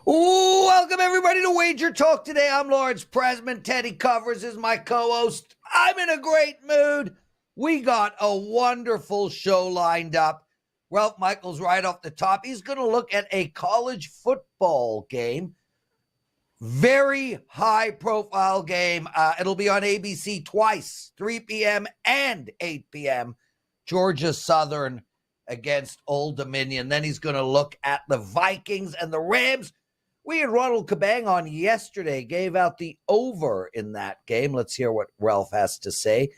Ooh, welcome everybody to WagerTalk Today. I'm Lawrence. Prez and Teddy covers is my co-host. I'm in a great mood. We got a wonderful show lined up. Ralph Michaels right off the top. He's going to look at a college football game. Very high-profile game. It'll be on ABC twice, 3 p.m. and 8 p.m. Georgia Southern against Old Dominion. Then he's going to look at the Vikings and the Rams. We had Ronald Kabang on yesterday, gave out the over in that game. Let's hear what Ralph has to say.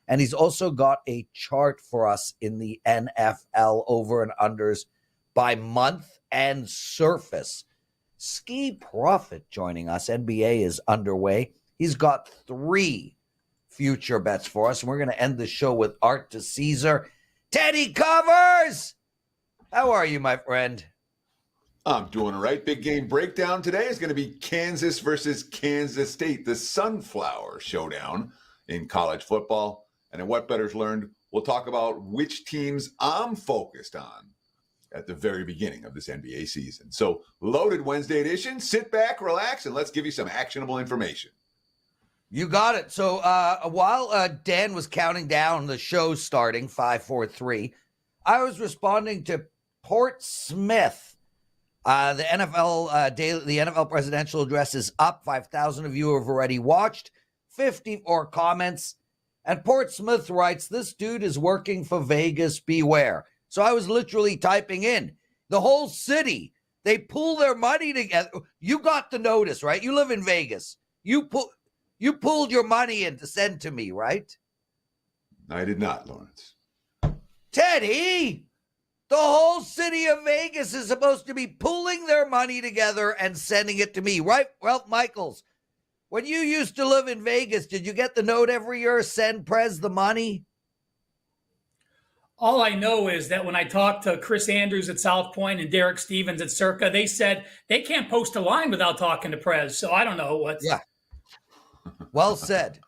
And he's also got a chart for us in the NFL over and unders by month and surface. Skee Profit joining us. NBA is underway. He's got 3 future bets for us. And we're going to end the show with Art DiCesare. Teddy covers! How are you, my friend? I'm doing all right. Big game breakdown today is going to be Kansas versus Kansas State, the Sunflower Showdown in college football. And in What Bettors Learned, we'll talk about which teams I'm focused on at the very beginning of this NBA season. So, loaded Wednesday edition. Sit back, relax, and let's give you some actionable information. You got it. So while Dan was counting down the show starting 5, 4, 3, I was responding to Port Smith. The NFL presidential address is up. 5,000 of you have already watched. 54 comments. And Port Smith writes, this dude is working for Vegas. Beware. So I was literally typing in the whole city. They pull their money together. You got the notice, right? You live in Vegas. You pulled your money in to send to me, right? I did not, Lawrence. Teddy! The whole city of Vegas is supposed to be pulling their money together and sending it to me, right? Ralph Michaels, when you used to live in Vegas, did you get the note every year, send Prez the money? All I know is that when I talked to Chris Andrews at South Point and Derek Stevens at Circa, they said they can't post a line without talking to Prez. So I don't know what's... Yeah. Well said.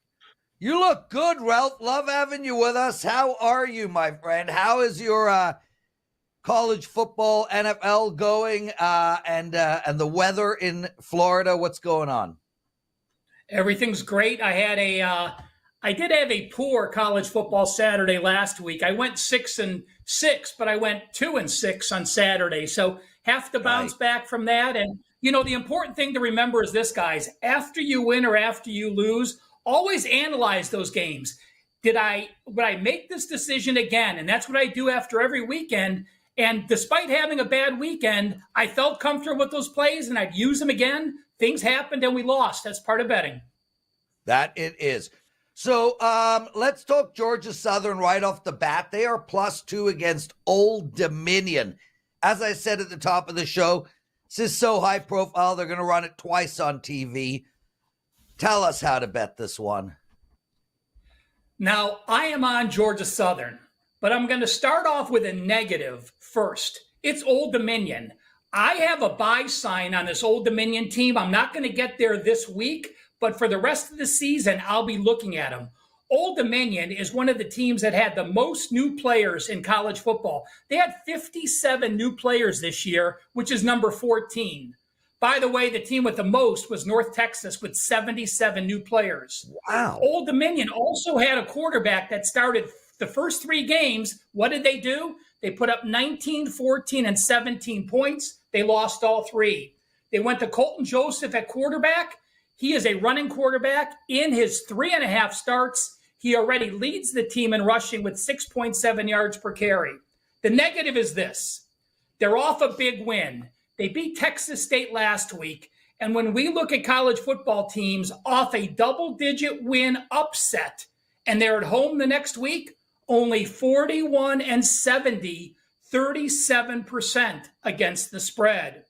You look good, Ralph. Love having you with us. How are you, my friend? How is your... college football, NFL going, and the weather in Florida? What's going on? Everything's great. I did have a poor college football Saturday last week. I went 6-6, but I went 2-6 on Saturday. So have to bounce back from that. And the important thing to remember is this, guys. After you win or after you lose, always analyze those games. Would I make this decision again? And that's what I do after every weekend. And despite having a bad weekend, I felt comfortable with those plays and I'd use them again. Things happened and we lost. That's part of betting. That it is. So let's talk Georgia Southern right off the bat. They are +2 against Old Dominion. As I said at the top of the show, this is so high profile, they're going to run it twice on TV. Tell us how to bet this one. Now, I am on Georgia Southern. But I'm going to start off with a negative first. It's Old Dominion. I have a buy sign on this Old Dominion team. I'm not going to get there this week, but for the rest of the season, I'll be looking at them. Old Dominion is one of the teams that had the most new players in college football. They had 57 new players this year, which is number 14. By the way, the team with the most was North Texas with 77 new players. Wow. Old Dominion also had a quarterback that started the first 3 games. What did they do? They put up 19, 14, and 17 points. They lost all 3. They went to Colton Joseph at quarterback. He is a running quarterback. In his 3.5 starts, he already leads the team in rushing with 6.7 yards per carry. The negative is this. They're off a big win. They beat Texas State last week. And when we look at college football teams off a double-digit win upset, and they're at home the next week, only 41-70, 37% against the spread.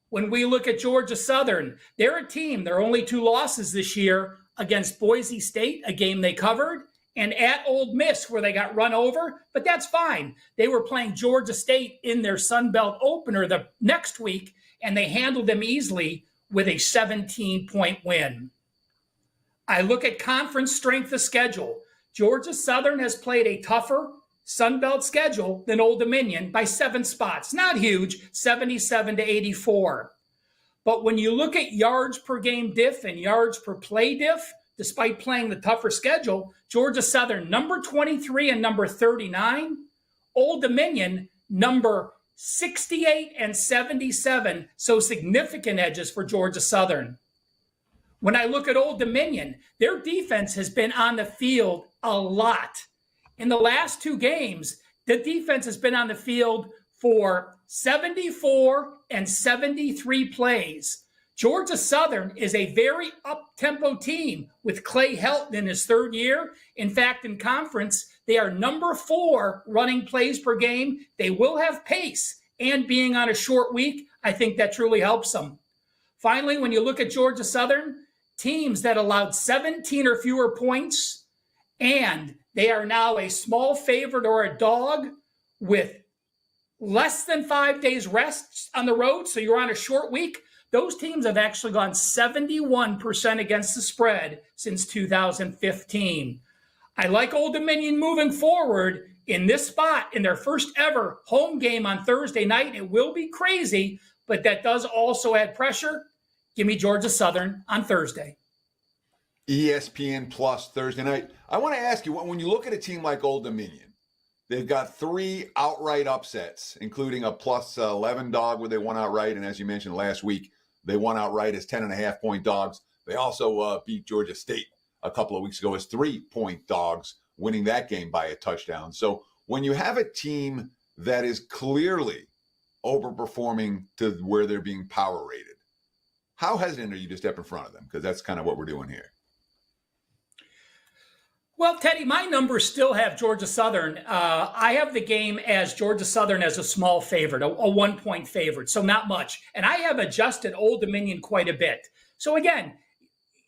When we look at Georgia Southern, they're a team. Their only 2 losses this year against Boise State, a game they covered, and at Ole Miss, where they got run over. But that's fine. They were playing Georgia State in their Sun Belt opener the next week, and they handled them easily with a 17-point win. I look at conference strength of schedule. Georgia Southern has played a tougher Sun Belt schedule than Old Dominion by 7 spots. Not huge, 77-84. But when you look at yards per game diff and yards per play diff, despite playing the tougher schedule, Georgia Southern, number 23 and number 39. Old Dominion, number 68 and 77. So significant edges for Georgia Southern. When I look at Old Dominion, their defense has been on the field a lot. In the last 2 games, the defense has been on the field for 74 and 73 plays. Georgia Southern is a very up-tempo team with Clay Helton in his 3rd year. In fact, in conference, they are number 4 running plays per game. They will have pace, and being on a short week, I think that truly helps them. Finally, when you look at Georgia Southern, teams that allowed 17 or fewer points, and they are now a small favorite or a dog with less than 5 days rest on the road, so you're on a short week, those teams have actually gone 71% against the spread since 2015. I like Old Dominion moving forward in this spot in their first ever home game on Thursday night. It will be crazy, but that does also add pressure. Give me Georgia Southern on Thursday. ESPN Plus Thursday night. I want to ask you, when you look at a team like Old Dominion, they've got 3 outright upsets, including a plus 11 dog where they won outright. And as you mentioned last week, they won outright as 10.5-point dogs. They also beat Georgia State a couple of weeks ago as 3-point dogs, winning that game by a touchdown. So when you have a team that is clearly overperforming to where they're being power rated, how hesitant are you to step in front of them? Because that's kind of what we're doing here. Well, Teddy, my numbers still have Georgia Southern. I have the game as Georgia Southern as a small favorite, a 1-point favorite, so not much. And I have adjusted Old Dominion quite a bit. So again,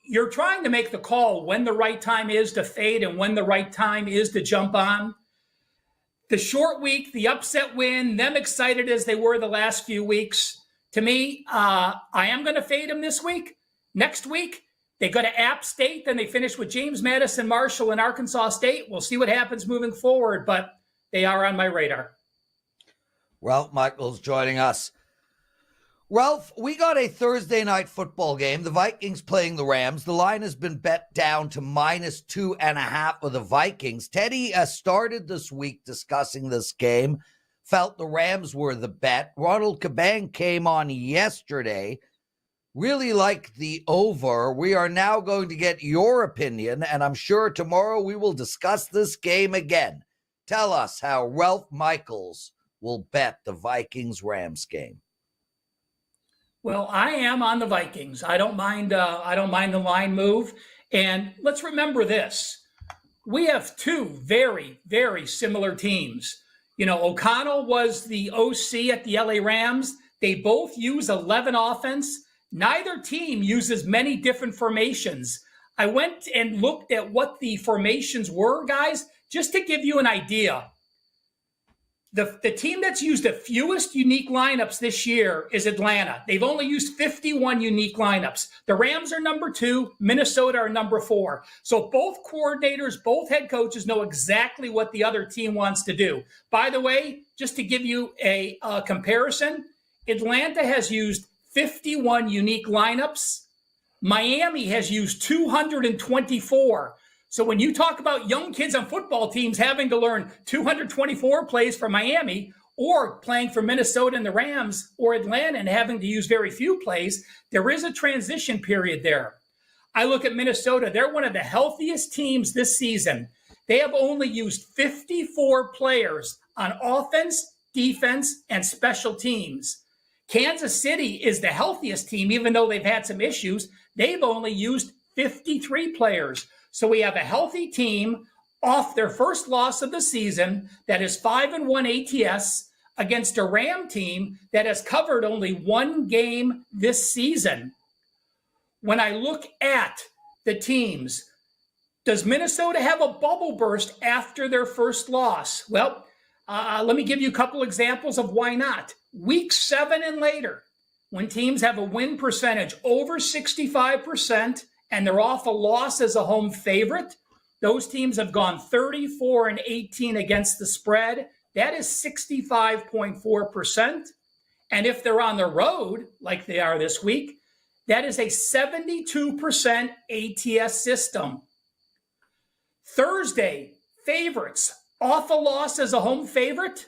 you're trying to make the call when the right time is to fade and when the right time is to jump on. The short week, the upset win, them excited as they were the last few weeks. To me, I am going to fade them this week. Next week, they go to App State, then they finish with James Madison, Marshall, and Arkansas State. We'll see what happens moving forward, but they are on my radar. Ralph Michaels joining us. Ralph, we got a Thursday night football game. The Vikings playing the Rams. The line has been bet down to -2.5 of the Vikings. Teddy started this week discussing this game, felt the Rams were the bet. Ronald Cabang came on yesterday, really liked the over. We are now going to get your opinion, and I'm sure tomorrow we will discuss this game again. Tell us how Ralph Michaels will bet the Vikings-Rams game. Well, I am on the Vikings. I don't mind the line move. And let's remember this. We have 2 very, very similar teams. You know, O'Connell was the OC at the LA Rams. They both use 11 offense. Neither team uses many different formations. I went and looked at what the formations were, guys, just to give you an idea. The team that's used the fewest unique lineups this year is Atlanta. They've only used 51 unique lineups. The Rams are number 2, Minnesota are number 4. So both coordinators, both head coaches know exactly what the other team wants to do. By the way, just to give you a comparison, Atlanta has used 51 unique lineups. Miami has used 224. So when you talk about young kids on football teams having to learn 224 plays for Miami or playing for Minnesota and the Rams or Atlanta and having to use very few plays, there is a transition period there. I look at Minnesota. They're one of the healthiest teams this season. They have only used 54 players on offense, defense, and special teams. Kansas City is the healthiest team, even though they've had some issues. They've only used 53 players. So we have a healthy team off their first loss of the season that is 5-1 ATS against a Ram team that has covered only 1 game this season. When I look at the teams, does Minnesota have a bubble burst after their first loss? Well, let me give you a couple examples of why not. Week 7 and later, when teams have a win percentage over 65%, and they're off a loss as a home favorite, those teams have gone 34-18 against the spread. That is 65.4%. And if they're on the road, like they are this week, that is a 72% ATS system. Thursday, favorites off a loss as a home favorite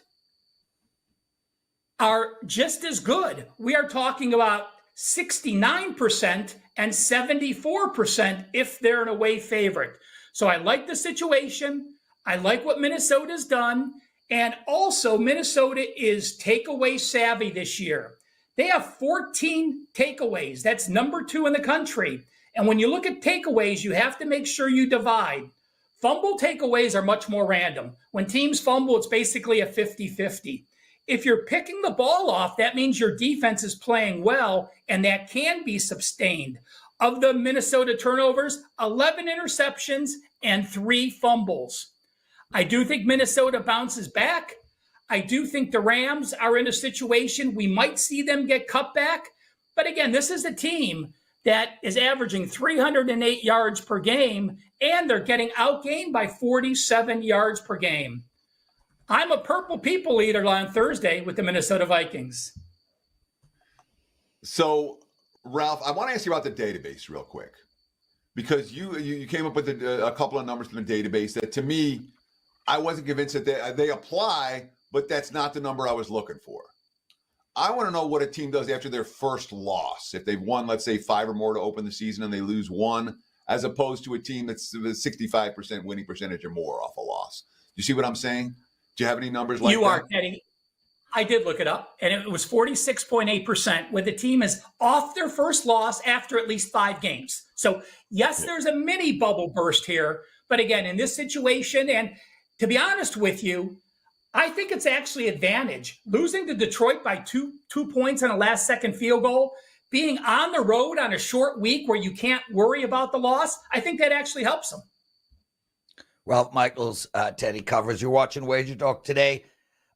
are just as good. We are talking about 69% and 74% if they're an away favorite. So I like the situation. I like what Minnesota's done. And also, Minnesota is takeaway savvy this year. They have 14 takeaways. That's number 2 in the country. And when you look at takeaways, you have to make sure you divide. Fumble takeaways are much more random. When teams fumble, it's basically a 50-50. If you're picking the ball off, that means your defense is playing well, and that can be sustained. Of the Minnesota turnovers, 11 interceptions and 3 fumbles. I do think Minnesota bounces back. I do think the Rams are in a situation we might see them get cut back. But again, this is a team that is averaging 308 yards per game, and they're getting outgained by 47 yards per game. I'm a purple people eater on Thursday with the Minnesota Vikings. So, Ralph, I want to ask you about the database real quick, because you came up with a couple of numbers from the database that, to me, I wasn't convinced that they apply, but that's not the number I was looking for. I want to know what a team does after their first loss. If they've won, let's say, 5 or more to open the season and they lose 1, as opposed to a team that's 65% winning percentage or more off a loss. You see what I'm saying? Do you have any numbers like that? You are, Teddy. I did look it up, and it was 46.8%, where the team is off their first loss after at least 5 games. So, yes, there's a mini bubble burst here. But again, in this situation, and to be honest with you, I think it's actually advantage. Losing to Detroit by two points on a last-second field goal, being on the road on a short week where you can't worry about the loss, I think that actually helps them. Ralph Michaels, Teddy Covers. You're watching Wager Talk Today.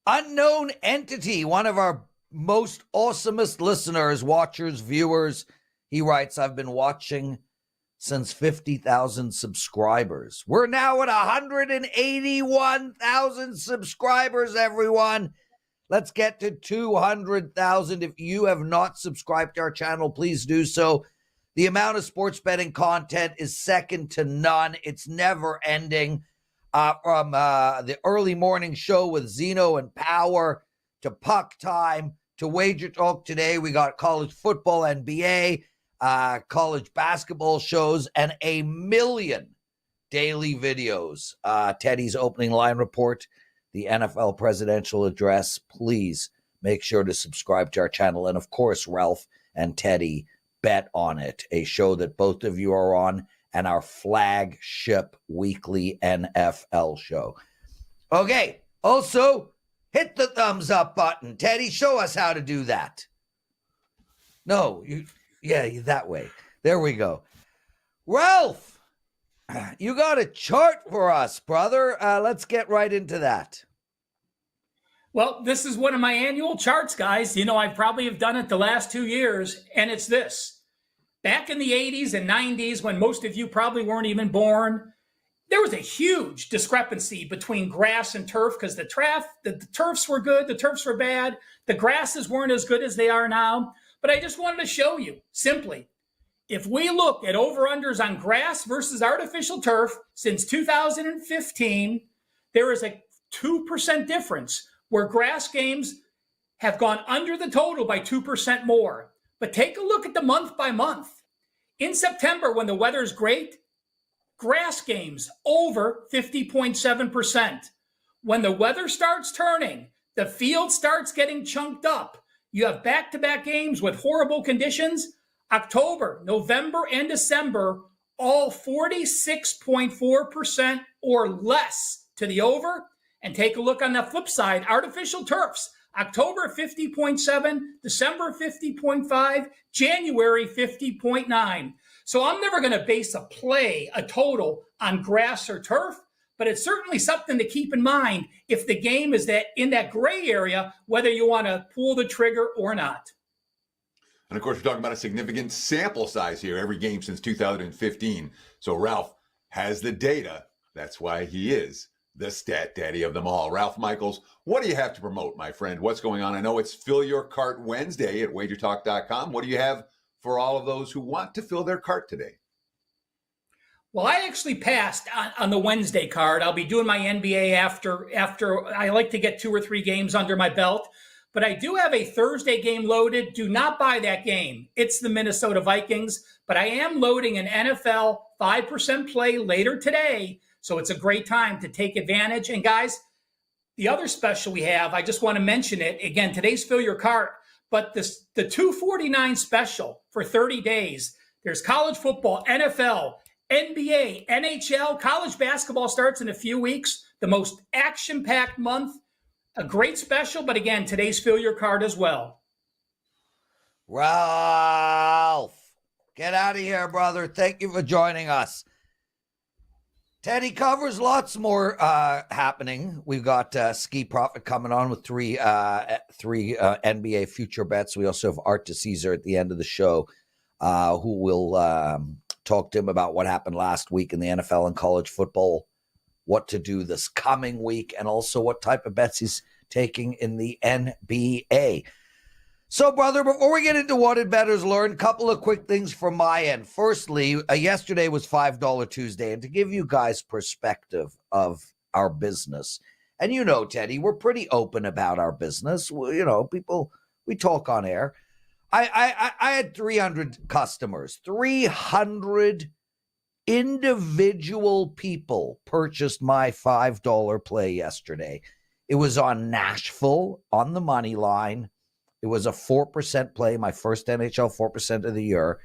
Unknown entity, one of our most awesomest listeners, watchers, viewers. He writes, I've been watching since 50,000 subscribers. We're now at 181,000 subscribers, everyone. Let's get to 200,000. If you have not subscribed to our channel, please do so. The amount of sports betting content is second to none. It's never ending. From the early morning show with Zeno and Power to Puck Time to Wager Talk Today. We got college football, NBA, college basketball shows, and a million daily videos. Teddy's opening line report, the NFL presidential address. Please make sure to subscribe to our channel. And of course, Ralph and Teddy Bet on It, a show that both of you are on, and our flagship weekly NFL show. Okay, also hit the thumbs up button. Teddy, show us how to do that. No, that way. There we go. Ralph, you got a chart for us, brother. Let's get right into that. Well, this is one of my annual charts, guys. You know, I probably have done it the last 2 years, and it's this. Back in the 80s and 90s, when most of you probably weren't even born, there was a huge discrepancy between grass and turf because the turfs were good, the turfs were bad, the grasses weren't as good as they are now. But I just wanted to show you, simply, if we look at over-unders on grass versus artificial turf since 2015, there is a 2% difference where grass games have gone under the total by 2% more. But take a look at the month by month. In September, when the weather's great, grass games over 50.7%. When the weather starts turning, the field starts getting chunked up. You have back-to-back games with horrible conditions. October, November, and December, all 46.4% or less to the over. And take a look on the flip side, artificial turfs. October 50.7, December 50.5, January 50.9. So I'm never going to base a total on grass or turf, but it's certainly something to keep in mind if the game is in that gray area, whether you want to pull the trigger or not. And of course, we're talking about a significant sample size here, every game since 2015. So Ralph has the data. That's why he is the stat daddy of them all. Ralph Michaels, what do you have to promote, my friend? What's going on? I know it's Fill Your Cart Wednesday at WagerTalk.com. What do you have for all of those who want to fill their cart today? Well, I actually passed on the Wednesday card. I'll be doing my NBA after. I like to get 2 or 3 games under my belt. But I do have a Thursday game loaded. Do not buy that game. It's the Minnesota Vikings. But I am loading an NFL 5% play later today. So it's a great time to take advantage. And guys, the other special we have, I just want to mention it. Again, today's Fill Your Cart. But the $249 special for 30 days. There's college football, NFL, NBA, NHL, college basketball starts in a few weeks. The most action-packed month. A great special, but again, today's Fill Your Cart as well. Ralph, get out of here, brother. Thank you for joining us. Teddy covers lots more happening. We've got Skee Profit coming on with three NBA future bets. We also have Art DiCesare at the end of the show, who will talk to him about what happened last week in the NFL and college football, what to do this coming week, and also what type of bets he's taking in the NBA. So, brother, before we get into what did bettors learn, a couple of quick things from my end. Firstly, yesterday was $5 Tuesday, and to give you guys perspective of our business, and you know, Teddy, we're pretty open about our business. You know, people, we talk on air. I had 300 customers, 300 individual people purchased my $5 play yesterday. It was on Nashville on the money line. It was a 4% play, my first NHL 4% of the year,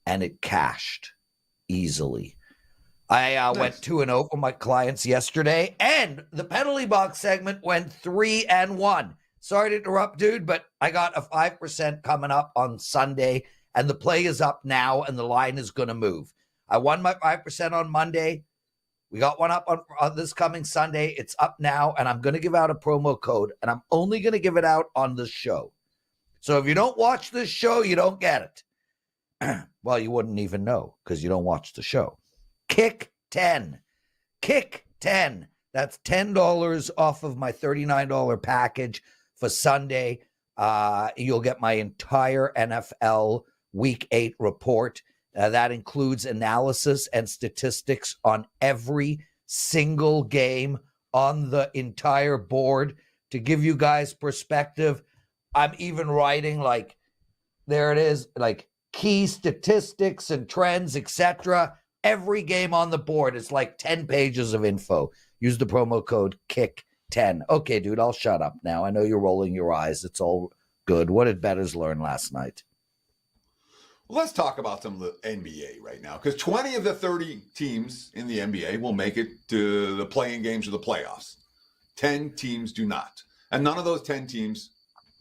and it cashed easily. I went 2-0 for my clients yesterday, and the penalty box segment went 3-1. Sorry to interrupt, dude, but I got a 5% coming up on Sunday, and the play is up now, and the line is going to move. I won my 5% on Monday. We got one up on this coming Sunday. It's up now, and I'm going to give out a promo code, and I'm only going to give it out on this show. So if you don't watch this show, you don't get it. Well, you wouldn't even know because you don't watch the show. Kick 10. Kick 10. That's $10 off of my $39 package for Sunday. You'll get my entire NFL Week 8 report. That includes analysis and statistics on every single game on the entire board. To give you guys perspective, I'm even writing there it is, key statistics and trends, etc. Every game on the board is 10 pages of info. Use the promo code KICK10. Okay, dude, I'll shut up now. I know you're rolling your eyes. It's all good. What did bettors learn last night? Let's talk about some of the NBA right now, because 20 of the 30 teams in the NBA will make it to the play-in games or the playoffs. 10 teams do not. And none of those 10 teams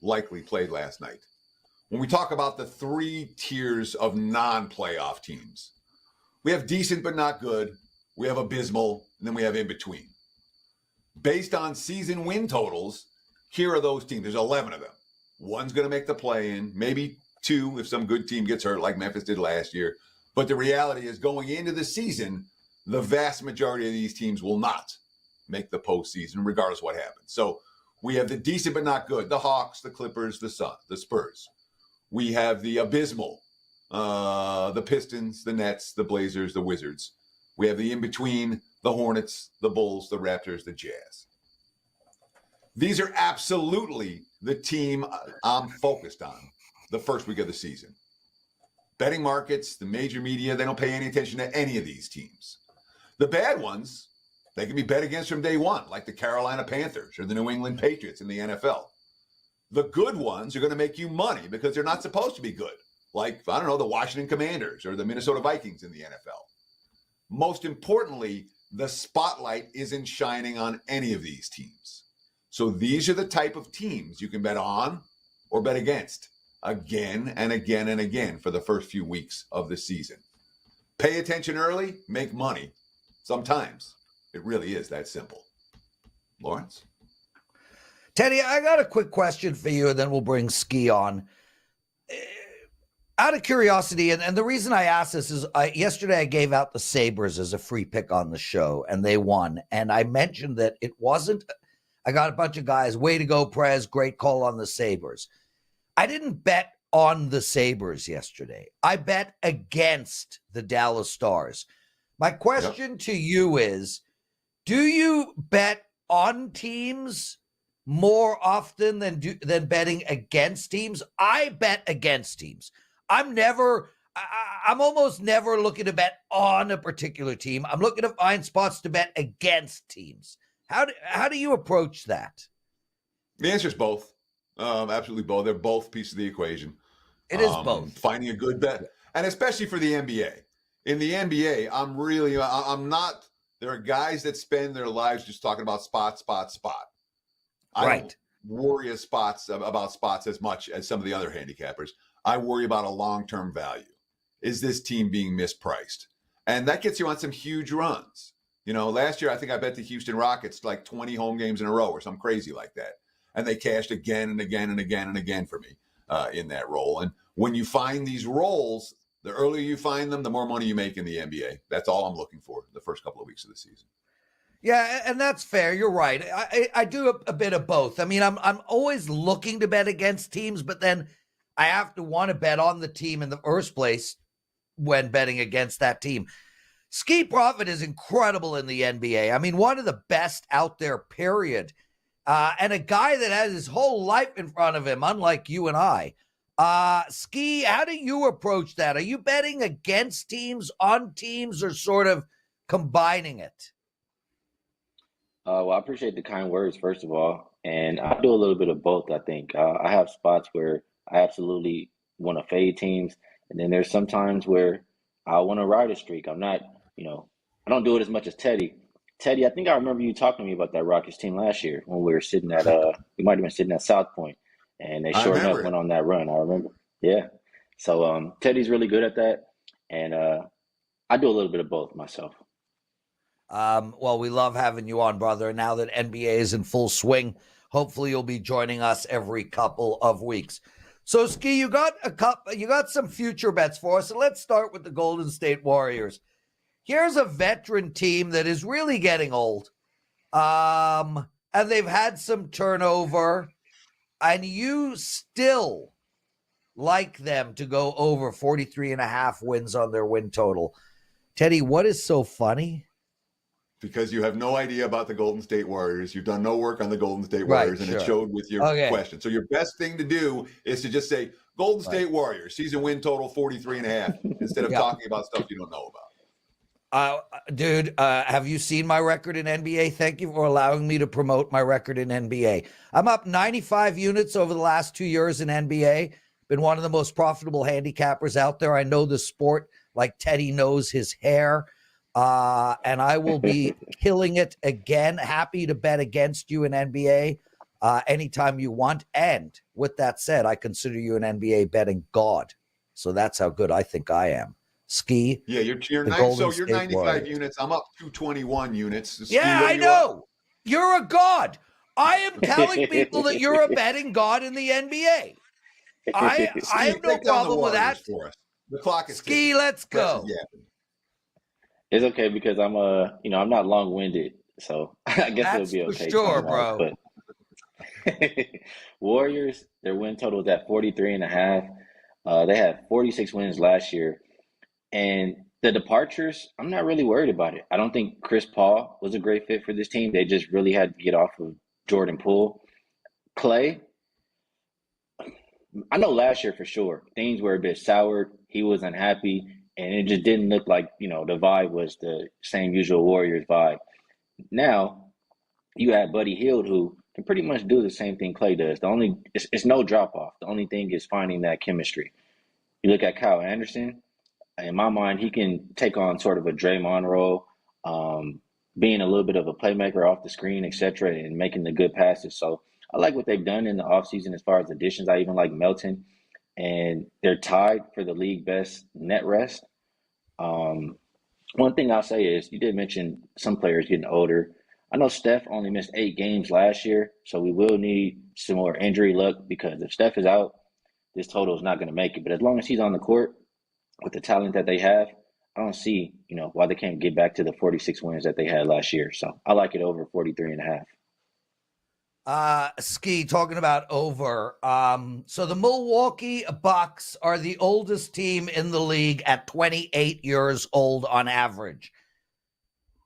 likely played last night. When we talk about the 3 tiers of non-playoff teams, we have decent but not good, we have abysmal, and then we have in between. Based on season win totals, here are those teams. There's 11 of them. One's going to make the play-in, maybe 2 if some good team gets hurt like Memphis did last year. But the reality is going into the season, the vast majority of these teams will not make the postseason regardless of what happens. So we have the decent but not good, the Hawks, the Clippers, the Suns, the Spurs. We have the abysmal, the Pistons, the Nets, the Blazers, the Wizards. We have the in-between, the Hornets, the Bulls, the Raptors, the Jazz. These are absolutely the team I'm focused on the first week of the season. Betting markets, the major media, they don't pay any attention to any of these teams. The bad ones, they can be bet against from day one, like the Carolina Panthers or the New England Patriots in the NFL. The good ones are going to make you money because they're not supposed to be good, like, I don't know, the Washington Commanders or the Minnesota Vikings in the NFL. Most importantly, the spotlight isn't shining on any of these teams. So these are the type of teams you can bet on or bet against again and again and again for the first few weeks of the season. Pay attention early, make money. Sometimes it really is that simple. Lawrence? Teddy, I got a quick question for you, and then we'll bring Skee on. Out of curiosity, and the reason I asked this is yesterday I gave out the Sabres as a free pick on the show, and they won. And I mentioned that it wasn't, I got a bunch of guys, way to go, Prez, great call on the Sabres. I didn't bet on the Sabres yesterday. I bet against the Dallas Stars. My question to you is, do you bet on teams more often than betting against teams? I bet against teams. I'm almost never looking to bet on a particular team. I'm looking to find spots to bet against teams. How do you approach that? The answer is both. Absolutely both. They're both pieces of the equation. It is both. Finding a good bet, and especially for the NBA. In the NBA, I'm not. There are guys that spend their lives just talking about spot. I don't worry about spots as much as some of the other handicappers. I worry about a long-term value. Is this team being mispriced? And that gets you on some huge runs. Last year, I think I bet the Houston Rockets like 20 home games in a row or something crazy like that. And they cashed again and again and again and again for me in that role. And when you find these roles, the earlier you find them, the more money you make in the NBA. That's all I'm looking for the first couple of weeks of the season. Yeah, and that's fair. You're right. I do a bit of both. I mean, I'm always looking to bet against teams, but then I have to want to bet on the team in the first place when betting against that team. Skee Profit is incredible in the NBA. I mean, one of the best out there, period. And a guy that has his whole life in front of him, unlike you and I. Skee, how do you approach that? Are you betting against teams, on teams, or sort of combining it? Well, I appreciate the kind words, first of all. And I do a little bit of both, I think. I have spots where I absolutely want to fade teams. And then there's some times where I want to ride a streak. I'm not, I don't do it as much as Teddy. Teddy, I think I remember you talking to me about that Rockets team last year when we were sitting at, we might have been sitting at South Point. And they sure enough went on that run. I remember. Yeah. So Teddy's really good at that. And I do a little bit of both myself. Well, we love having you on, brother. Now that NBA is in full swing, hopefully you'll be joining us every couple of weeks. So, Skee, you got some future bets for us. So let's start with the Golden State Warriors. Here's a veteran team that is really getting old. And they've had some turnover. And you still like them to go over 43.5 wins on their win total. Teddy, what is so funny? Because you have no idea about the Golden State Warriors. You've done no work on the Golden State Warriors, and it showed with your question. So your best thing to do is to just say, Golden State Warriors, season win total 43.5, instead of talking about stuff you don't know about. Dude, have you seen my record in NBA? Thank you for allowing me to promote my record in NBA. I'm up 95 units over the last 2 years in NBA. Been one of the most profitable handicappers out there. I know the sport like Teddy knows his hair. And I will be killing it again. Happy to bet against you in NBA anytime you want. And with that said, I consider you an NBA betting god. So that's how good I think I am. Skee. Yeah, you're 95 Warriors. Units. I'm up 221 units. Skee, I know. You're a god. I am telling people that you're a betting god in the NBA. I have no problem with that. The clock is Skee, let's go. It's okay because I'm I'm not long-winded, so I guess it'll be okay. For sure, bro. But Warriors, their win total is at 43.5. They had 46 wins last year, and the departures, I'm not really worried about it. I don't think Chris Paul was a great fit for this team. They just really had to get off of Jordan Poole. Clay, I know last year for sure things were a bit soured. He was unhappy. And it just didn't look like, the vibe was the same usual Warriors vibe. Now, you have Buddy Hield, who can pretty much do the same thing Clay does. It's no drop-off. The only thing is finding that chemistry. You look at Kyle Anderson. In my mind, he can take on sort of a Draymond role, being a little bit of a playmaker off the screen, et cetera, and making the good passes. So I like what they've done in the offseason as far as additions. I even like Melton. And they're tied for the league best net rest. One thing I'll say is you did mention some players getting older. I know Steph only missed 8 games last year, so we will need some more injury luck because if Steph is out, this total is not going to make it. But as long as he's on the court with the talent that they have, I don't see, why they can't get back to the 46 wins that they had last year. So I like it over 43.5. Skee, talking about over. So the Milwaukee Bucks are the oldest team in the league at 28 years old on average.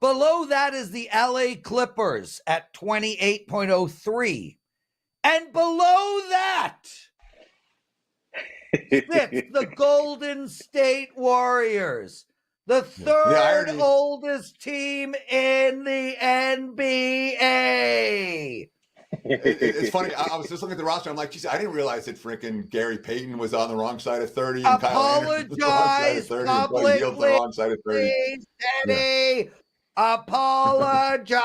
Below that is the LA Clippers at 28.03. And below that sits the Golden State Warriors, the third oldest team in the NBA. It's funny. I was just looking at the roster. I'm like, geez, I didn't realize that freaking Gary Payton was on the wrong side of 30. And Apologize publicly, on the wrong side of 30. Teddy. Yeah. Apologize.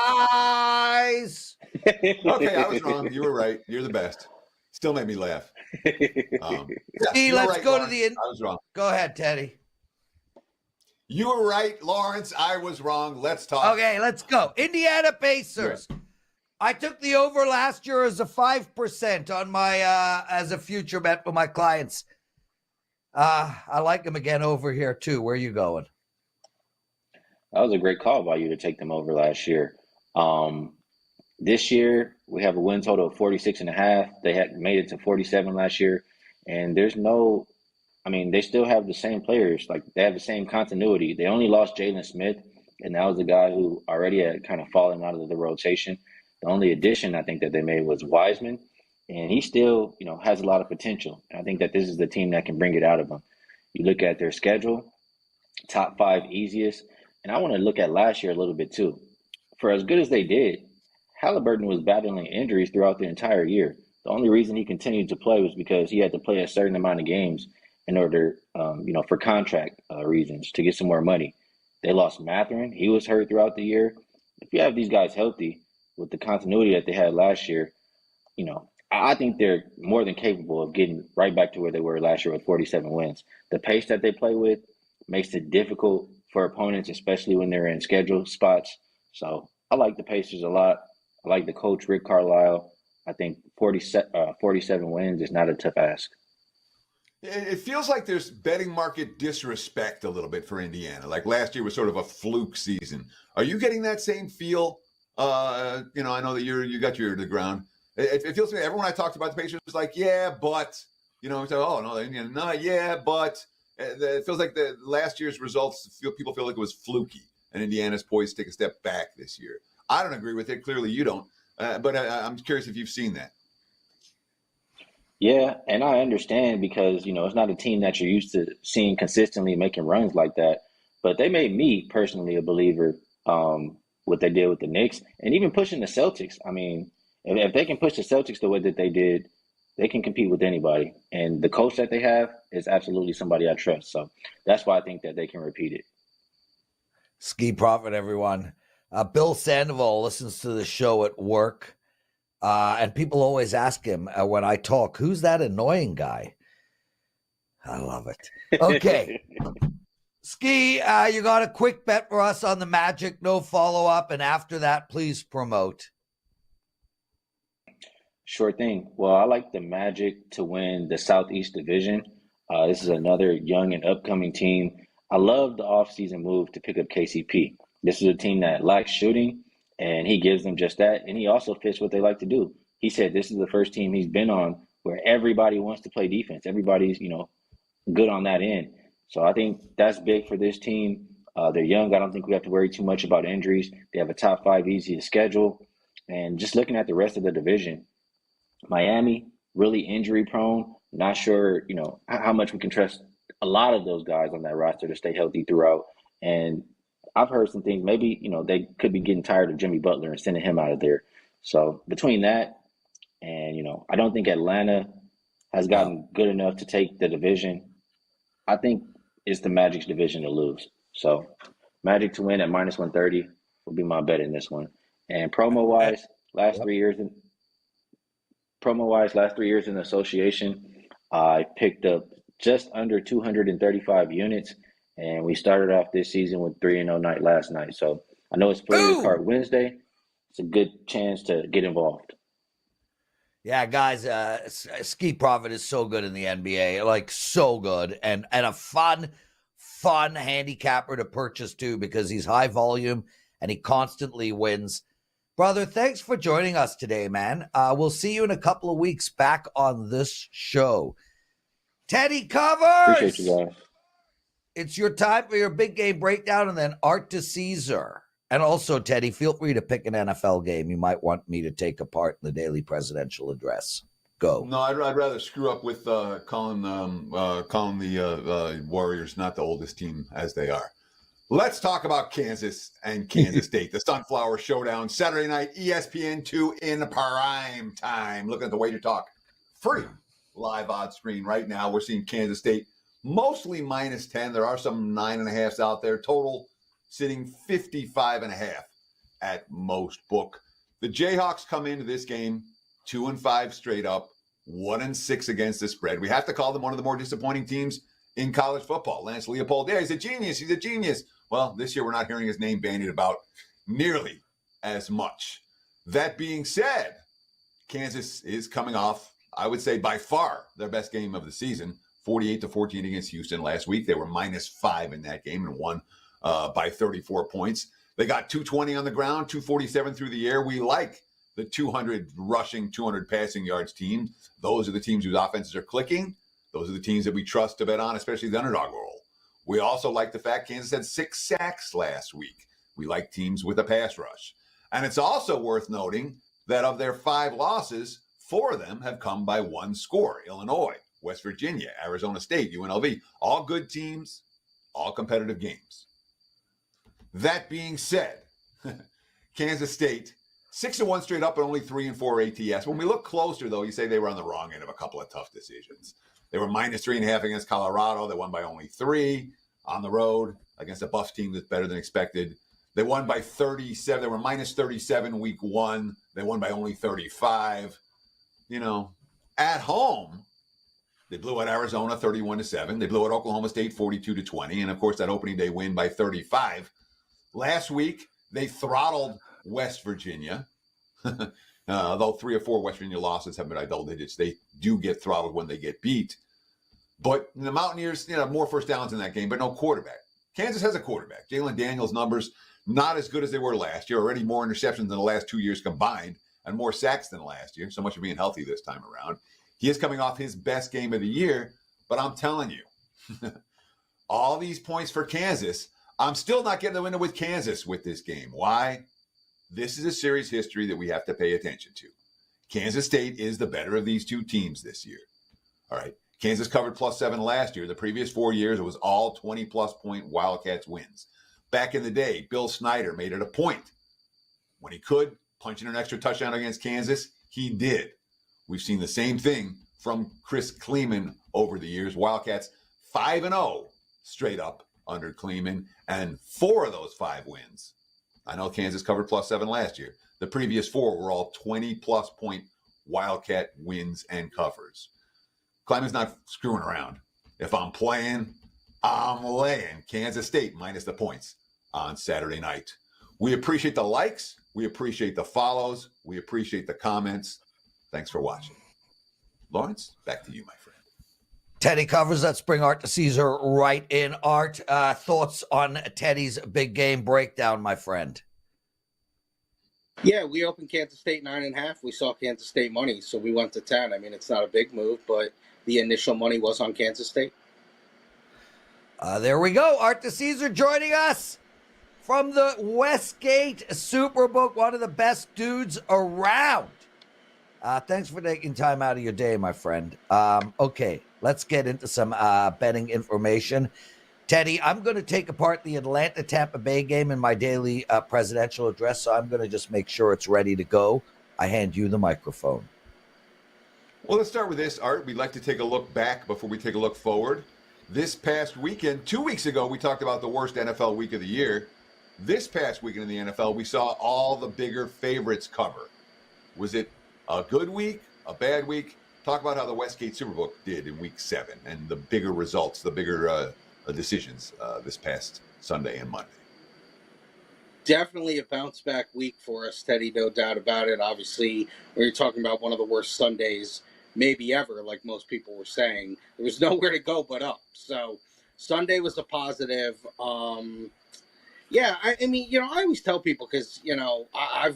Okay, I was wrong. You were right. You're the best. Still made me laugh. Skee, let's go to the. I was wrong. Go ahead, Teddy. You were right, Lawrence. I was wrong. Let's talk. Okay, let's go. Indiana Pacers. Yeah. I took the over last year as a 5% on my as a future bet for my clients. I like them again over here too. Where are you going? That was a great call by you to take them over last year. This year we have a win total of 46.5. They had made it to 47 last year, and they still have the same players. Like, they have the same continuity. They only lost Jalen Smith, and that was the guy who already had kind of fallen out of the rotation. The only addition I think that they made was Wiseman, and he still, has a lot of potential. And I think that this is the team that can bring it out of them. You look at their schedule, top 5 easiest, and I want to look at last year a little bit too. For as good as they did, Halliburton was battling injuries throughout the entire year. The only reason he continued to play was because he had to play a certain amount of games in order, for contract reasons, to get some more money. They lost Mathurin. He was hurt throughout the year. If you have these guys healthy, with the continuity that they had last year, I think they're more than capable of getting right back to where they were last year with 47 wins. The pace that they play with makes it difficult for opponents, especially when they're in schedule spots. So I like the Pacers a lot. I like the coach, Rick Carlisle. I think 47 wins is not a tough ask. It feels like there's betting market disrespect a little bit for Indiana. Like last year was sort of a fluke season. Are you getting that same feel? I know that you got your ear to the ground. It feels to me, everyone I talked about the Pacers was like, yeah, but, but. It feels like the last year's results, people feel like it was fluky, and Indiana's poised to take a step back this year. I don't agree with it. Clearly you don't. But I'm curious if you've seen that. Yeah, and I understand because, it's not a team that you're used to seeing consistently making runs like that. But they made me personally a believer what they did with the Knicks, and even pushing the Celtics. I mean, if they can push the Celtics the way that they did, they can compete with anybody. And the coach that they have is absolutely somebody I trust. So that's why I think that they can repeat it. Skee Profit, everyone. Bill Sandoval listens to the show at work, and people always ask him when I talk, who's that annoying guy? I love it. Okay. Skee, you got a quick bet for us on the Magic, no follow-up, and after that, please promote. Sure thing. Well, I like the Magic to win the Southeast Division. This is another young and upcoming team. I love the offseason move to pick up KCP. This is a team that lacks shooting, and he gives them just that, and he also fits what they like to do. He said this is the first team he's been on where everybody wants to play defense. Everybody's, good on that end. So I think that's big for this team. They're young. I don't think we have to worry too much about injuries. They have a top 5 easy schedule. And just looking at the rest of the division, Miami, really injury prone. Not sure, how much we can trust a lot of those guys on that roster to stay healthy throughout. And I've heard some things, maybe, they could be getting tired of Jimmy Butler and sending him out of there. So between that and, I don't think Atlanta has gotten good enough to take the division. I think it's the Magic's division to lose. So Magic to win at -130 will be my bet in this one. And promo-wise, last 3 years in the association, I picked up just under 235 units, and we started off this season with 3-0 night last night. So I know it's Player Card Wednesday. It's a good chance to get involved. Yeah, guys, Skee Profit is so good in the NBA, like so good, and a fun handicapper to purchase too because he's high volume and he constantly wins. Brother, thanks for joining us today, man. We'll see you in a couple of weeks back on this show. Teddy Covers! Appreciate you guys. It's your time for your big game breakdown, and then Art DiCesare. And also, Teddy, feel free to pick an NFL game you might want me to take apart in the daily presidential address. Go. No, I'd rather screw up with calling the Warriors not the oldest team as they are. Let's talk about Kansas and Kansas State. The Sunflower Showdown, Saturday night, ESPN2 in prime time. Looking at the WagerTalk free live odds screen right now. We're seeing Kansas State mostly -10. There are some 9.5s out there. Total sitting 55.5 at most book. The Jayhawks come into this game 2-5 straight up, 1-6 against the spread. We have to call them one of the more disappointing teams in college football. Lance Leopold, yeah, he's a genius. He's a genius. Well, this year we're not hearing his name bandied about nearly as much. That being said, Kansas is coming off, I would say, by far their best game of the season, 48-14 against Houston last week. They were -5 in that game and won by 34 points. They got 220 on the ground, 247 through the air. We like the 200 rushing, 200 passing yards teams. Those are the teams whose offenses are clicking. Those are the teams that we trust to bet on, especially the underdog role. We also like the fact Kansas had 6 sacks last week. We like teams with a pass rush. And it's also worth noting that of their 5 losses, 4 of them have come by 1 score. Illinois, West Virginia, Arizona State, UNLV, all good teams, all competitive games. That being said, Kansas State, 6-1 straight up, but only 3-4 ATS. When we look closer, though, you say they were on the wrong end of a couple of tough decisions. They were -3.5 against Colorado. They won by only 3 on the road against a Buffs team that's better than expected. They won by 37. They were -37 week 1. They won by only 35. You know, at home, they blew out Arizona 31-7. They blew out Oklahoma State 42-20. And, of course, that opening day win by 35. Last week, they throttled West Virginia. Though 3 or 4 West Virginia losses have been by double digits, they do get throttled when they get beat. But the Mountaineers, more first downs in that game, but no quarterback. Kansas has a quarterback. Jalen Daniels' numbers, not as good as they were last year. Already more interceptions than the last 2 years combined and more sacks than last year. So much for being healthy this time around. He is coming off his best game of the year, but I'm telling you, all these points for Kansas, I'm still not getting the winner with Kansas with this game. Why? This is a series history that we have to pay attention to. Kansas State is the better of these two teams this year. All right. Kansas covered +7 last year. The previous 4 years, it was all 20-plus point Wildcats wins. Back in the day, Bill Snyder made it a point. When he could, punch in an extra touchdown against Kansas, he did. We've seen the same thing from Chris Kleeman over the years. Wildcats 5-0 straight up under Kleeman, and 4 of those 5 wins. I know Kansas covered +7 last year. The previous 4 were all 20-plus point Wildcat wins and covers. Kleeman's not screwing around. If I'm playing, I'm laying Kansas State minus the points on Saturday night. We appreciate the likes. We appreciate the follows. We appreciate the comments. Thanks for watching. Lawrence, back to you, my friend. Teddy Covers, let's bring Art DiCesare right in. Art, thoughts on Teddy's big game breakdown, my friend? Yeah, we opened Kansas State 9.5. We saw Kansas State money, so we went to 10. I mean, it's not a big move, but the initial money was on Kansas State. There we go. Art DiCesare joining us from the Westgate Superbook, one of the best dudes around. Thanks for taking time out of your day, my friend. Okay, let's get into some betting information. Teddy, I'm going to take apart the Atlanta-Tampa Bay game in my daily presidential address, so I'm going to just make sure it's ready to go. I hand you the microphone. Well, let's start with this, Art. We'd like to take a look back before we take a look forward. This past weekend, 2 weeks ago, we talked about the worst NFL week of the year. This past weekend in the NFL, we saw all the bigger favorites cover. Was it a good week, a bad week? Talk about how the Westgate Superbook did in week 7 and the bigger results, the bigger decisions this past Sunday and Monday. Definitely a bounce back week for us, Teddy, no doubt about it. Obviously, when you're talking about one of the worst Sundays maybe ever, like most people were saying, there was nowhere to go but up. So Sunday was a positive. Yeah, I mean, I always tell people because,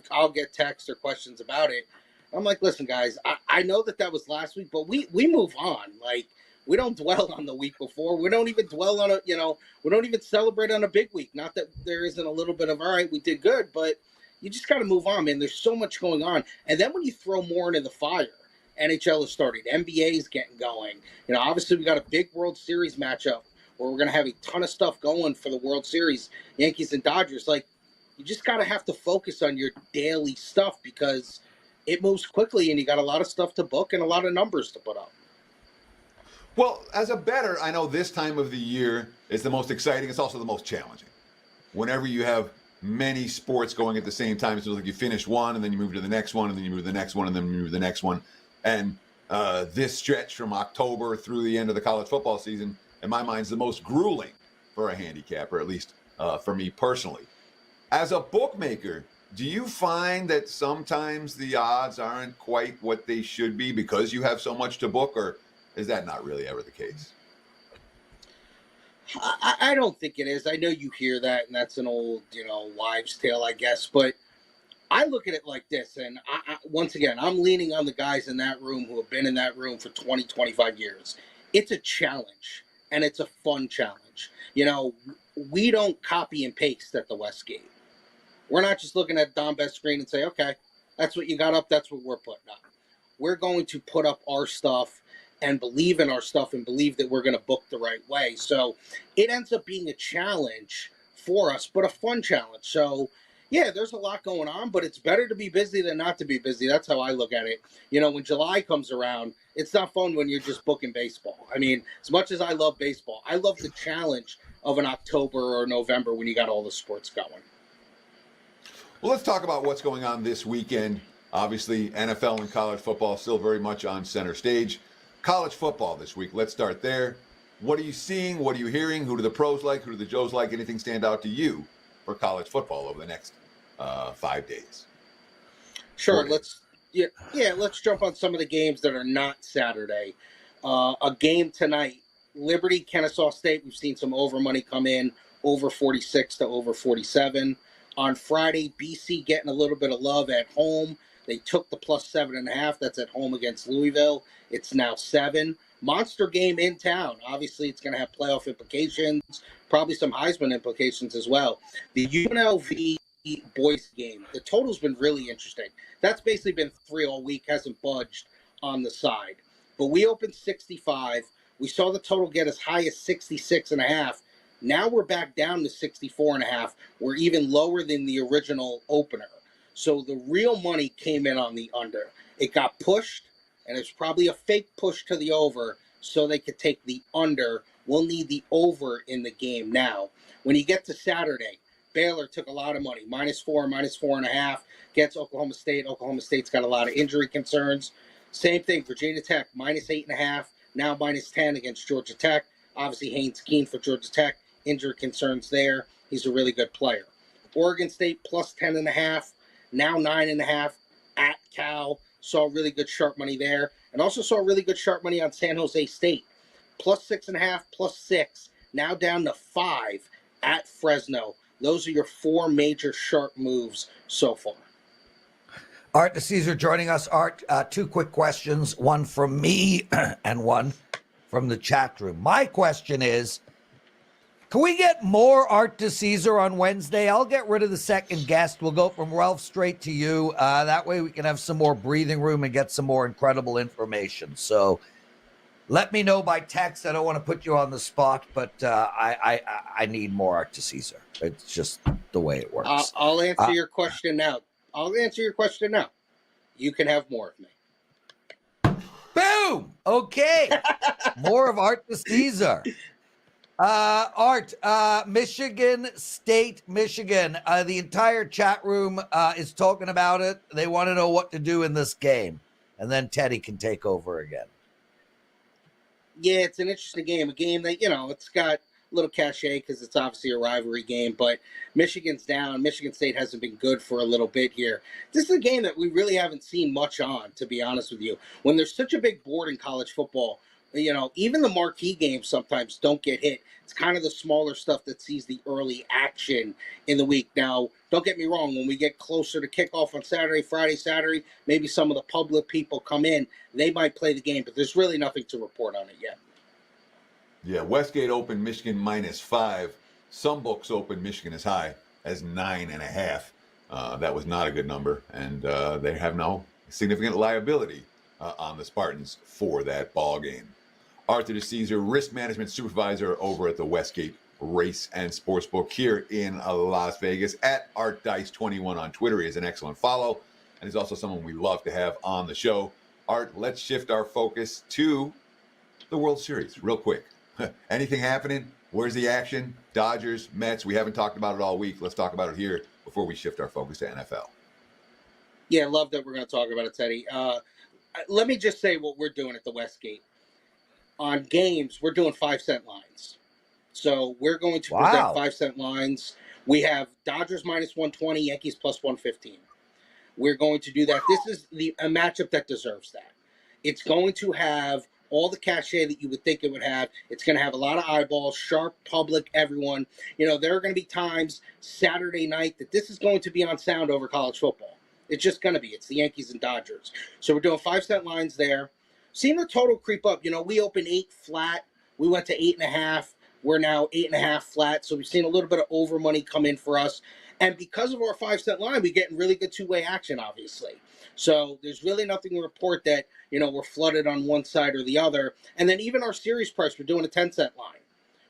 I'll get texts or questions about it. I'm like, listen, guys, I know that was last week, but we move on. Like, we don't dwell on the week before. We don't even dwell on we don't even celebrate on a big week. Not that there isn't a little bit of, all right, we did good, but you just got to move on, man. There's so much going on. And then when you throw more into the fire, NHL has started, NBA is getting going. Obviously we got a big World Series matchup where we're going to have a ton of stuff going for the World Series, Yankees and Dodgers. Like, you just got to have to focus on your daily stuff because it moves quickly and you got a lot of stuff to book and a lot of numbers to put up. Well, as a bettor, I know this time of the year is the most exciting. It's also the most challenging. Whenever you have many sports going at the same time, it's like you finish one and then you move to the next one and then you move to the next one and then you move to the next one. And this stretch from October through the end of the college football season, in my mind, is the most grueling for a handicapper, at least for me personally. As a bookmaker, do you find that sometimes the odds aren't quite what they should be because you have so much to book, or is that not really ever the case? I don't think it is. I know you hear that, and that's an old, wives' tale, I guess. But I look at it like this, and once again, I'm leaning on the guys in that room who have been in that room for 20, 25 years. It's a challenge, and it's a fun challenge. We don't copy and paste at the Westgate. We're not just looking at Don Best screen and say, okay, that's what you got up, that's what we're putting up. We're going to put up our stuff and believe in our stuff and believe that we're going to book the right way. So it ends up being a challenge for us, but a fun challenge. So, yeah, there's a lot going on, but it's better to be busy than not to be busy. That's how I look at it. When July comes around, it's not fun when you're just booking baseball. I mean, as much as I love baseball, I love the challenge of an October or November when you got all the sports going. Well, let's talk about what's going on this weekend. Obviously, NFL and college football still very much on center stage. College football this week. Let's start there. What are you seeing? What are you hearing? Who do the pros like? Who do the Joes like? Anything stand out to you for college football over the next 5 days? Sure. Let's jump on some of the games that are not Saturday. A game tonight, Liberty, Kennesaw State. We've seen some over money come in, over 46 to over 47. On Friday, BC getting a little bit of love at home. They took the plus 7.5. That's at home against Louisville. It's now 7. Monster game in town. Obviously, it's going to have playoff implications, probably some Heisman implications as well. The UNLV boys game, the total's been really interesting. That's basically been 3 all week, hasn't budged on the side. But we opened 65. We saw the total get as high as 66.5. Now we're back down to 64.5. We're even lower than the original opener. So the real money came in on the under. It got pushed, and it's probably a fake push to the over so they could take the under. We'll need the over in the game now. When you get to Saturday, Baylor took a lot of money, -4, -4.5, gets Oklahoma State. Oklahoma State's got a lot of injury concerns. Same thing, Virginia Tech, -8.5, now -10 against Georgia Tech. Obviously, Haynes Keen for Georgia Tech. Injury concerns there. He's a really good player. Oregon State plus 10.5, now 9.5 at Cal. Saw really good sharp money there. And also saw really good sharp money on San Jose State. Plus 6.5, plus 6, now down to 5 at Fresno. Those are your 4 major sharp moves so far. Art DiCesare joining us. Art, 2 quick questions, one from me and one from the chat room. My question is, can we get more Art DiCesare on Wednesday? I'll get rid of the second guest. We'll go from Ralph straight to you. That way we can have some more breathing room and get some more incredible information. So let me know by text. I don't want to put you on the spot, but I need more Art DiCesare. It's just the way it works. I'll answer your question now. You can have more of me. Boom! Okay. More of Art DiCesare. Art, Michigan State, Michigan. The entire chat room is talking about it. They want to know what to do in this game. And then Teddy can take over again. Yeah, it's an interesting game. A game that, it's got little cachet because it's obviously a rivalry game, but Michigan's down. Michigan State hasn't been good for a little bit here. This is a game that we really haven't seen much on, to be honest with you. When there's such a big board in college football, even the marquee games sometimes don't get hit. It's kind of the smaller stuff that sees the early action in the week. Now, don't get me wrong, when we get closer to kickoff on Saturday, Friday, Saturday, maybe some of the public people come in, they might play the game, but there's really nothing to report on it yet. Yeah, Westgate opened Michigan -5. Some books opened Michigan as high as 9.5. That was not a good number, and they have no significant liability on the Spartans for that ball game. Arthur DiCesare, risk management supervisor over at the Westgate Race and Sportsbook here in Las Vegas, at ArtDice21 on Twitter. He is an excellent follow, and he's also someone we love to have on the show. Art, let's shift our focus to the World Series real quick. Anything happening? Where's the action? Dodgers, Mets. We haven't talked about it all week. Let's talk about it here before we shift our focus to NFL. Yeah, love that we're going to talk about it, Teddy. Let me just say what we're doing at the Westgate. On games, we're doing 5-cent lines. So we're going to present 5-cent lines. We have Dodgers -120, Yankees +115. We're going to do that. This is a matchup that deserves that. It's going to have all the cachet that you would think it would have. It's going to have a lot of eyeballs, sharp public, everyone. There are going to be times Saturday night that this is going to be on sound over college football. It's just going to be. It's the Yankees and Dodgers. So we're doing 5-cent lines there. Seeing the total creep up. We opened 8 flat. We went to 8.5. We're now 8.5 flat. So we've seen a little bit of over money come in for us. And because of our 5-cent line, we're getting really good two-way action, obviously. So there's really nothing to report that, we're flooded on one side or the other. And then even our series price, we're doing a 10-cent line.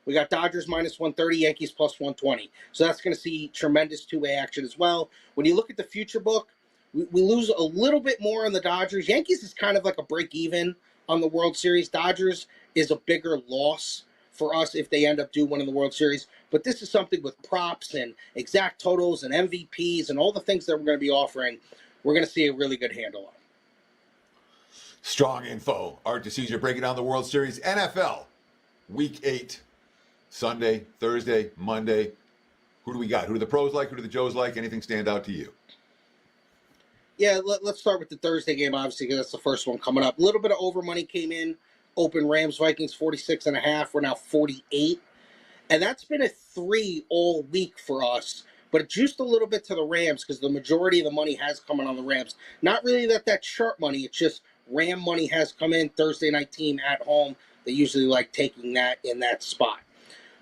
We got Dodgers -130, Yankees +120. So that's going to see tremendous two-way action as well. When you look at the future book, we lose a little bit more on the Dodgers. Yankees is kind of like a break-even on the World Series. Dodgers is a bigger loss for us if they end up doing one in the World Series. But this is something with props and exact totals and MVPs and all the things that we're going to be offering. We're going to see a really good handle on. Strong info. Art DiCesare breaking down the World Series. NFL, Week 8, Sunday, Thursday, Monday. Who do we got? Who do the pros like? Who do the Joes like? Anything stand out to you? Yeah, let's start with the Thursday game, obviously, because that's the first one coming up. A little bit of over money came in. Open Rams, Vikings, 46.5. We're now 48. And that's been a 3 all week for us. But it juiced a little bit to the Rams because the majority of the money has come in on the Rams. Not really that sharp money. It's just Ram money has come in. Thursday night team at home. They usually like taking that in that spot.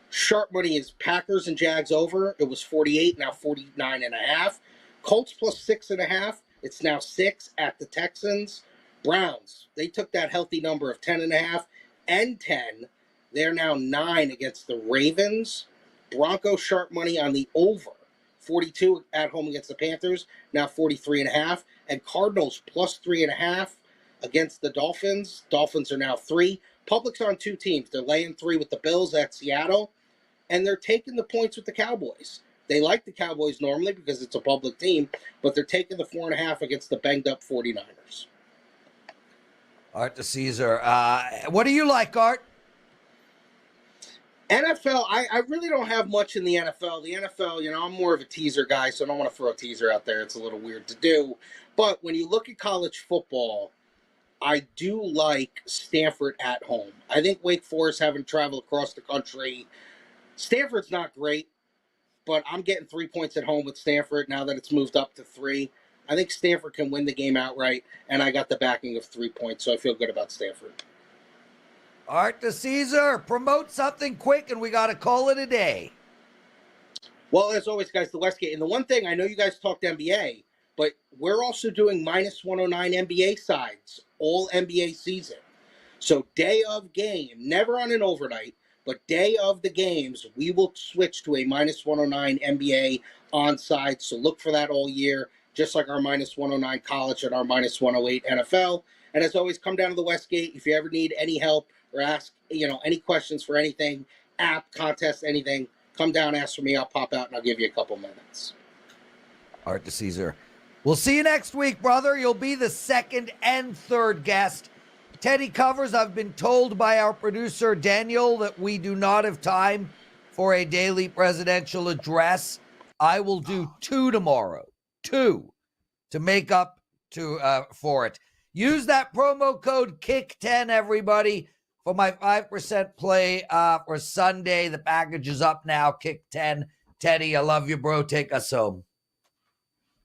Sharp money is Packers and Jags over. It was 48, now 49.5. Colts +6.5. It's now 6 at the Texans. Browns, they took that healthy number of 10.5 and 10. They're now 9 against the Ravens. Broncos sharp money on the over. 42 at home against the Panthers, now 43.5. And Cardinals +3.5 against the Dolphins. Dolphins are now 3. Public's on 2 teams. They're laying 3 with the Bills at Seattle. And they're taking the points with the Cowboys. They like the Cowboys normally because it's a public team, but they're taking the 4.5 against the banged-up 49ers. Art DiCesare. What do you like, Art? NFL, I really don't have much in the NFL. The NFL, I'm more of a teaser guy, so I don't want to throw a teaser out there. It's a little weird to do. But when you look at college football, I do like Stanford at home. I think Wake Forest having traveled across the country. Stanford's not great, but I'm getting 3 points at home with Stanford now that it's moved up to 3. I think Stanford can win the game outright, and I got the backing of 3 points, so I feel good about Stanford. Art DiCesare, promote something quick, and we got to call it a day. Well, as always, guys, the Westgate. And the one thing, I know you guys talked NBA, but we're also doing -109 NBA sides all NBA season. So day of game, never on an overnight, but day of the games, we will switch to a -109 NBA on side. So look for that all year, just like our -109 college and our -108 NFL. And as always, come down to the Westgate. If you ever need any help or ask, any questions for anything, app, contest, anything, come down, ask for me. I'll pop out and I'll give you a couple minutes. Art DiCesare. We'll see you next week, brother. You'll be the second and third guest. Teddy Covers, I've been told by our producer, Daniel, that we do not have time for a daily presidential address. I will do 2 tomorrow. 2 to make up for it. Use that promo code KICK10, everybody, for my 5% play for Sunday. The package is up now. KICK10. Teddy, I love you, bro. Take us home.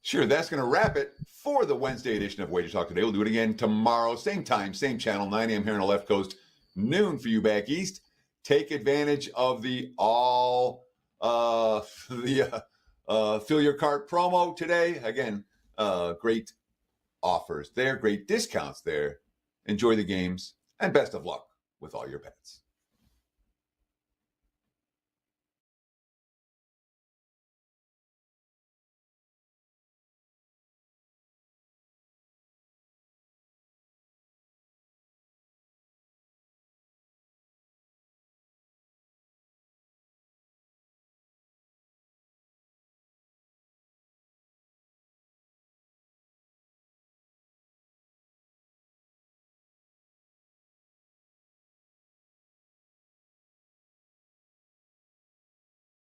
Sure, that's going to wrap it for the Wednesday edition of WagerTalk Today. We'll do it again tomorrow, same time, same channel, 9 a.m. here on the left coast, noon for you back east. Take advantage of the fill your cart promo today. Again, great offers there, great discounts there. Enjoy the games, and best of luck with all your bets.